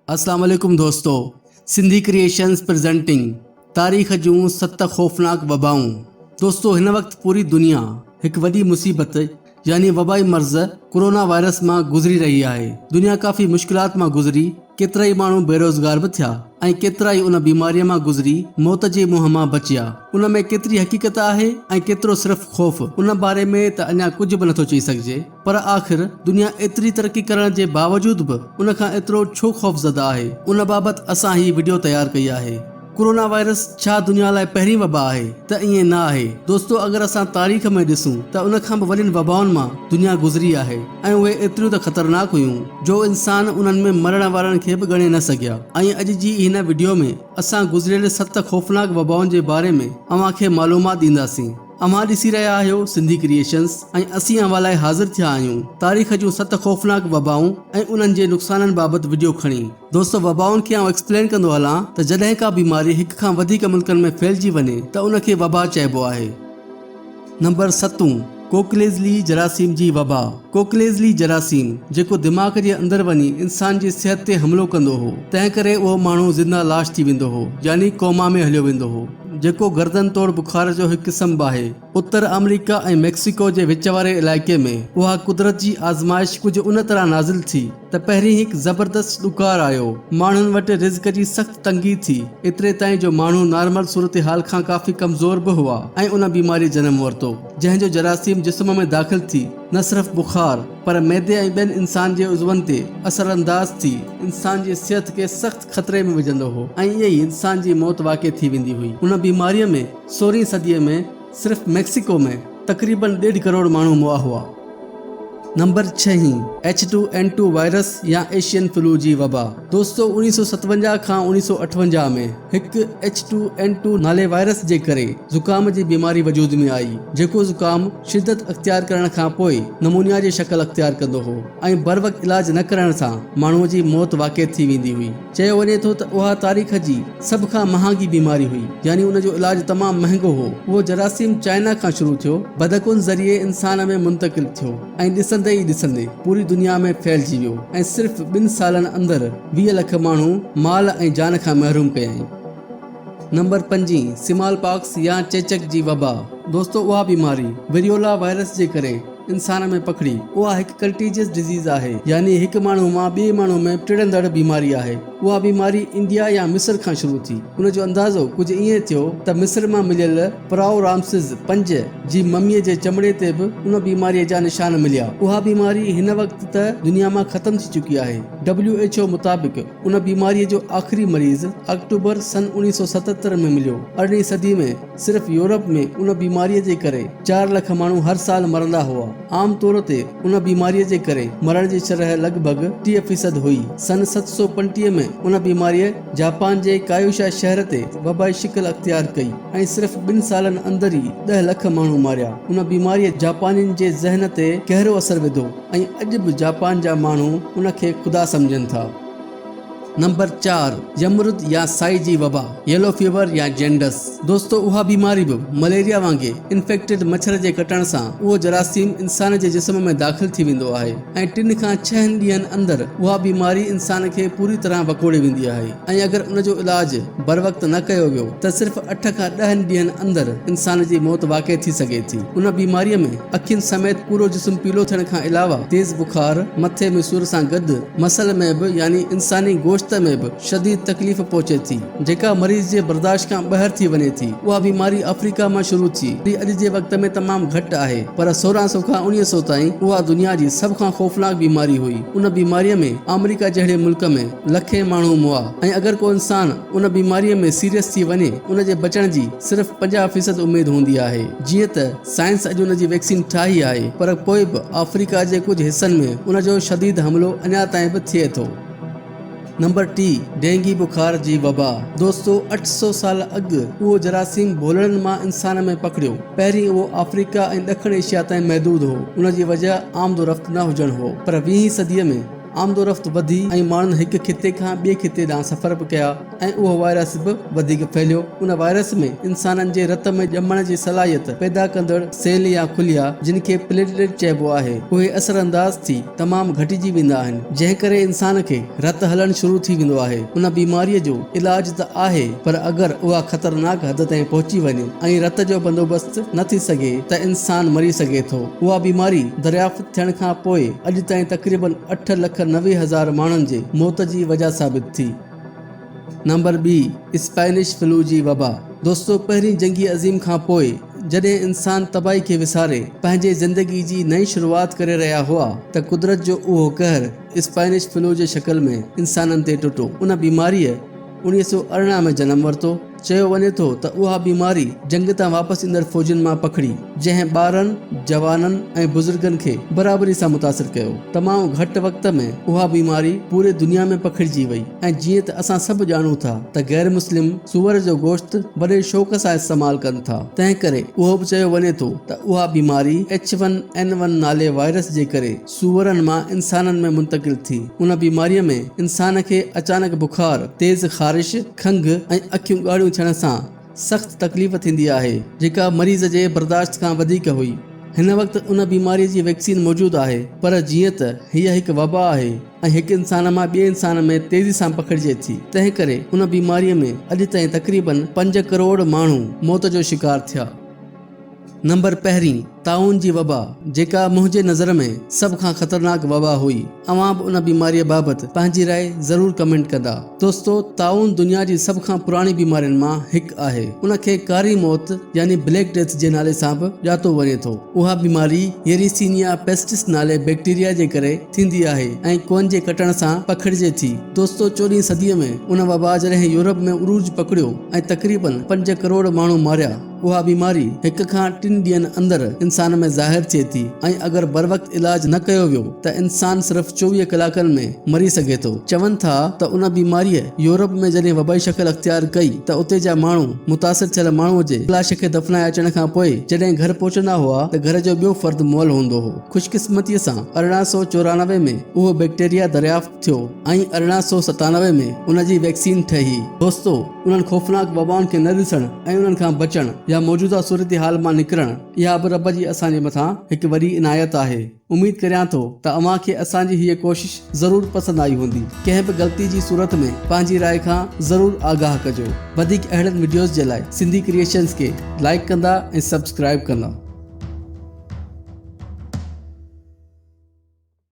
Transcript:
अस्सलाम वालेकुम दोस्तों। सिंधी क्रिएशंस प्रेजेंटिंग तारीख़ जूं 7 ख़ौफ़नाक वबाऊं। दोस्तों, हिन वक्त पूरी दुनिया हिकु वॾी मुसीबत यानी वबाई मर्ज़ कोरोना वायरस मां गुज़री रही आहे। दुनिया काफ़ी मुश्किलात मां गुज़री, केतिरा ई माण्हू बेरोज़गार बि थिया ऐं केतिरा ई उन बीमारीअ मां गुज़री मौत जे मुंहं मां बचिया। उन में केतिरी हक़ीक़त आहे ऐं केतिरो सिर्फ़ ख़ौफ़, उन बारे में त अञा कुझु बि नथो चई सघिजे। पर आख़िर दुनिया एतिरी तरक़ी करण जे बावजूद बि उन खां एतिरो छो ख़ौफ़ज़दा आहे, उन बाबति असां ही वीडियो तयारु कई आहे। कोरोना वायरस छा दुनिया लाइ पहिरीं वबा आहे? त ईअं न आहे दोस्तों। अगरि असां तारीख़ में ॾिसूं त उन खां बि वॾियुनि वबाउनि मां दुनिया गुज़री आहे ऐं उहे एतिरियूं त ख़तरनाक हुयूं जो इंसान उन्हनि में मरण वारनि खे बि ॻणे न सघिया। ऐं अॼु जी हिन वीडियो में असां गुज़रियल 7 ख़ौफ़नाक वबाउनि जे बारे में अव्हांखे मालूमात ॾींदासीं। अव्हां ॾिसी रहिया आहियो सिंधी क्रिएशंस ऐं असीं अव्हां लाइ हाज़िर थिया आहियूं तारीख़ जूं 7 ख़ौफ़नाक वबाऊं ऐं उन्हनि जे नुक़साननि बाबति वीडियो खणी। दोस्तों, वबाउनि खे आउं एक्सप्लेन कंदो हलां त जॾहिं का बीमारी हिक खां वधीक मुल्कनि में फैलिजी वञे त उनखे वबा चइबो आहे। नंबर 7, कोकलेज़ली जरासीम जी वबा। कोकलेज़ली जरासीम जेको दिमाग़ जे अंदरि वञी इंसान जी सिहत ते हमिलो कंदो हो, तंहिं करे उहो माण्हू ज़िंदा लाश थी वेंदो हो यानी कोमा में हलियो वेंदो हो, जेको गर्दन तोड़ बुखार जो हिकु क़िस्म आहे। उत्तर अमेरिका ऐं मैक्सिको जे विच वारे इलाइक़े में उहा कुदरत जी आज़माइश कुझु उन तरह नाज़िल थी त पहिरीं हिकु ज़बरदस्त ॾुकार आयो, माण्हुनि वटि रिज़्क जी सख़्त तंगी थी, एतिरे ताईं जो माण्हू नॉर्मल सूरत हाल खां काफ़ी कमज़ोर बि हुआ ऐं उन बीमारी जनम वरितो, जंहिंजो जरासीम जिस्म में दाख़िल थी न सिर्फ़ बुखार पर मैदे ऐं ॿियनि इंसान जे उज़वनि ते असरअंदाज़ थी इंसान जी सिहत खे सख़्त ख़तरे में विझंदो हो ऐं ईअं ई इंसान जी मौत वाक़ई थी वेंदी हुई। उन बीमारीअ में 16वीं सदीअ में सिर्फ़ मैक्सिको में तक़रीबन 1.5 करोड़ माण्हू मुआ हुआ। नंबर 6, H2N2 वायरस या एशियन फ्लू जी वबा। दोस्तों, 1957 खां 1958 में हिकु H2N2 नाले वायरस जे करे ज़ुकाम जी बीमारी वजूद में आई, जेको ज़ुकाम शिदत अख़्तियार करण खां पोइ नमूनिया जी शक्ल अख़्तियार कंदो हो ऐं बर वक़्त इलाज न करण सां माण्हूअ जी मौत वाक़ई थी वेंदी हुई। चयो वञे थो त उहा तारीख़ जी सभ खां महांगी बीमारी हुई यानी उन जो इलाज तमामु महांगो हो। उहो जरासीम चाइना खां शुरू थियो, बदकुनि ज़रिए इंसान में मुंतक़िल थियो ऐं ॾिसंदे पूरी दुनिया में फैलिजी वियो ऐं सिर्फ़ 2 सालनि अंदरि 20 लख माण्हू माल ऐं जान खां महरूम कयईं। नंबर 5, स्मॉल पॉक्स या चेचक जी वबा। दोस्तों, उहा बीमारी वेरियोला वायरस जे करे इंसान में पकड़ी। उहा हिकु कंटीजियस डिज़ीज़ आहे यानी हिकु माण्हू मां ॿिए माण्हू में टिड़ंदड़ बीमारी आहे। उहा बीमारी इंडिया या मिस्र खां शुरू थी। उन जो अंदाज़ो कुझु ईअं थियो त मिस्र मां मिलियल फ़राओ रामसिस 5 जी ममीअ जे चमड़े ते बि उन बीमारीअ जा निशान मिलिया। उहा बीमारी हिन वक़्त त दुनिया मां ख़तम थी चुकी आहे। WHO मुताबिक़ उन बीमारीअ जो आख़िरी मरीज़ अक्टूबर सन 1977 में मिलियो। 18वीं सदी में सिर्फ़ यूरोप में उन बीमारीअ जे करे 4 लख माण्हू हर साल मरंदा हुआ। आम तौर ते उन बीमारीअ जे करे मरण जी शरह लॻभॻि 30% हुई। सन 735 में उन बीमारीअ जापान जे कायुशा शहर ते वबाई शिकल अख़्तियार कई ऐं सिर्फ़ 2 सालनि अंदरि ई 10 लख माण्हू मारिया। उन बीमारीअ जापानियुनि जे ज़हन ते गहरो असर विधो ऐं अॼु बि जापान जा माण्हू उन खे ख़ुदा सम्झनि था। नंबर 4, यमरुद या साई जी वबा, येलो फीवर या जेंडस। दोस्तों, उहा बीमारी बि मलेरिया वांगुरु इन्फेक्टेड मच्छर जे कटण सां उहो जरासीम इंसान जे जिस्म में दाख़िल थी वेंदो आहे ऐं 3 खां 6 ॾींहंनि अंदरि उहा बीमारी इंसान खे पूरी तरह वकोड़े वेंदी आहे ऐं अगरि उन जो इलाज बर वक़्त न कयो वियो त सिर्फ़ 8 खां 10 ॾींहंनि अंदरि इंसान जी मौत वाक़ई थी सघे थी। उन बीमारीअ में अखियुनि समेत पूरो जिस्म पीलो थियण खां अलावा तेज़ बुखार, मथे में सूर सां गॾु मसल में बि यानी इंसानी गोश्त में बि शदीद तकलीफ़ पहुचे थी, जेका मरीज़ जे बर्दाश्त खां ॿाहिरि थी वञे थी। उहा बीमारी अफ्रीका मां शुरू थी, अॼु जे वक़्त में तमामु घटि आहे, पर 1600 खां 1900 ताईं उहा दुनिया जी सभ खां ख़ौफ़नाक बीमारी हुई। उन बीमारीअ में अमेरिका जहिड़े मुल्क में लखे माण्हू मुआ ऐं अगरि को इंसान उन बीमारीअ में सीरियस थी वञे उन जे बचण जी सिर्फ़ 50% उमेद हूंदी आहे। जीअं त साइंस अॼु उन जी वैक्सीन ठाही आहे, पर पोइ बि अफ्रीका जे कुझु हिस्सनि में उन जो शदीद हमिलो अञा ताईं बि थिए थो। नंबर 3, डेंगी बुखार जी वबा। दोस्तों, 800 साल अॻु उहो जरासीम भोलड़नि मां इंसान में पकड़ियो। पहिरीं उहो अफ्रीका ऐं ॾखण एशिया ताईं महदूद हो। उन जी वजह आमदो रफ़्त न हुजण हो, पर 20वीं सदीअ में आमदोरफ़्त वधी ऐं माण्हुनि हिक खिते खां ॿिए खिते ॾांहुं सफ़र बि कया ऐं उहो वायरस बि वधीक फैलियो। उन वायरस में इंसाननि जे रत में ॼमण जी सलाहियत पैदा कंदड़ सेल या खुलिया जिन खे प्लेटलेट चइबो आहे उहे असरअंदाज थी तमामु घटिजी वेंदा आहिनि, जंहिं करे इंसान खे रत हलणु शुरू थी वेंदो आहे। उन बीमारीअ जो इलाज त आहे, पर अगरि उहा ख़तरनाक हद ताईं पहुची वञे ऐं रत जो बंदोबस्त न थी सघे त इंसान मरी सघे थो। उहा बीमारी दरियाफ़्त थियण खां पोइ अॼु ताईं तक़रीबन 8,90,000 माण्हुनि जे मौत जी वजह साबित थी। नंबर 2, स्पेनिश फ्लू जी वबा। दोस्तो, पहिरीं जंगी अज़ीम खां पोइ जॾहिं इंसान तबाही खे विसारे पंहिंजे ज़िंदगी जी नई शुरूआत करे रहिया हुआ त कुदरत जो उहो कहर स्पेनिश फ्लू जे शक्ल में इंसाननि ते टुटो। उन बीमारीअ 1918 में जनम वरितो। चयो वञे थो त उहा बीमारी जंग तां वापसि ईंदड़ फ़ौजियुनि मां पखड़ी, जंहिं ॿारनि, जवाननि ऐं बुज़ुर्गनि खे बराबरी सां मुतासिर कयो। तमामु घटि वक़्त में उहा बीमारी पूरे दुनिया में पखिड़िजी वई ऐं जीअं त असां सभु ॼाणूं था त गैर मुस्लिम सूअर जो गोश्त वॾे शौक़ सां इस्तेमालु कनि था। तंहिं करे उहो बि चयो वञे थो त उहा बीमारी H1N1 नाले वायरस जे करे सूअरनि मां इंसाननि में मुंतक़िल थी। उन बीमारीअ में इंसान खे अचानक बुखार, तेज़ ख़ारिश, खंघि ऐं अखियूं ॻाढ़ियूं थियण सां सख़्त तकलीफ़ थींदी आहे, जेका मरीज़ जे बर्दाश्त खां वधीक हुई। हिन वक़्तु उन बीमारीअ जी वैक्सीन मौजूदु आहे, पर जीअं त हीअ हिकु वबा आहे ऐं हिकु इंसान मां ॿिए इंसान में तेज़ी सां पखिड़िजे थी, तंहिं करे उन बीमारीअ में अॼु ताईं तक़रीबन 5 करोड़ माण्हू मौत जो शिकार थिया। नंबर 1, ताउन जी वबा, जेका मुंहिंजे नज़र में सभ खां ख़तरनाक वबा हुई। अवां बि उन बीमारीअ बाबति पंहिंजी राय ज़रूर कमेंट कंदा। दोस्तो, ताउन दुनिया जी सभ खां पुराणी बीमारियुनि मां हिकु आहे। उन खे कारी मौत यानी ब्लैक डेथ जे नाले सां बि ॼातो वञे थो। उहा बीमारी येरिसीनिया पेस्टिस नाले बैक्टीरिया जे करे थींदी आहे ऐं कोन जे कटण सां पखिड़िजे थी। दोस्तो, 14वीं सदीअ में उन वबा जॾहिं यूरोप में उरूज पकड़ियो ऐं तक़रीबन 5 करोड़ माण्हू मारिया। उहा बीमारी 1 खां 3 ॾींहंनि अंदरि इंसान में ज़ाहिर थिए थी ऐं अगरि बर वक़्त इलाज न कयो वियो त इंसान सिर्फ़ 24 कलाकनि में मरी सघे थो। चवनि था त उन बीमारीअ यूरोप में जॾहिं वबाई शक्ल अख्तियार कई त उते जा माण्हू मुतासिर थियल माण्हूअ जे लाश खे दफ़नाए अचण खां पोइ जॾहिं घर पहुचंदा हुआ त घर जो ॿियो फ़र्द मुअल हूंदो हो। ख़ुशकिस्मतीअ सां 1894 में उहो बैक्टीरिया दरियाफ़्त थियो ऐं 1897 में उन जी वैक्सीन ठही। दोस्तो, उन्हनि खौफ़नाक वबाउनि खे न ॾिसण ऐं उन्हनि खां बचण या मौजूदा सूरत हाल मां निकिरण, इहा बि रब जी असांजे मथां हिकु वॾी इनायत आहे। उमीद करियां थो त अव्हां खे असांजी हीअ कोशिश ज़रूर पसंदि आई हूंदी। कंहिं बि ग़लती जी सूरत में पंहिंजी राय खां ज़रूर आगाह कजो। वधीक अहिड़नि वीडियोज़ जे लाइ सिंधी क्रिएशन्स खे लाइक कंदा ऐं सब्सक्राइब कंदा।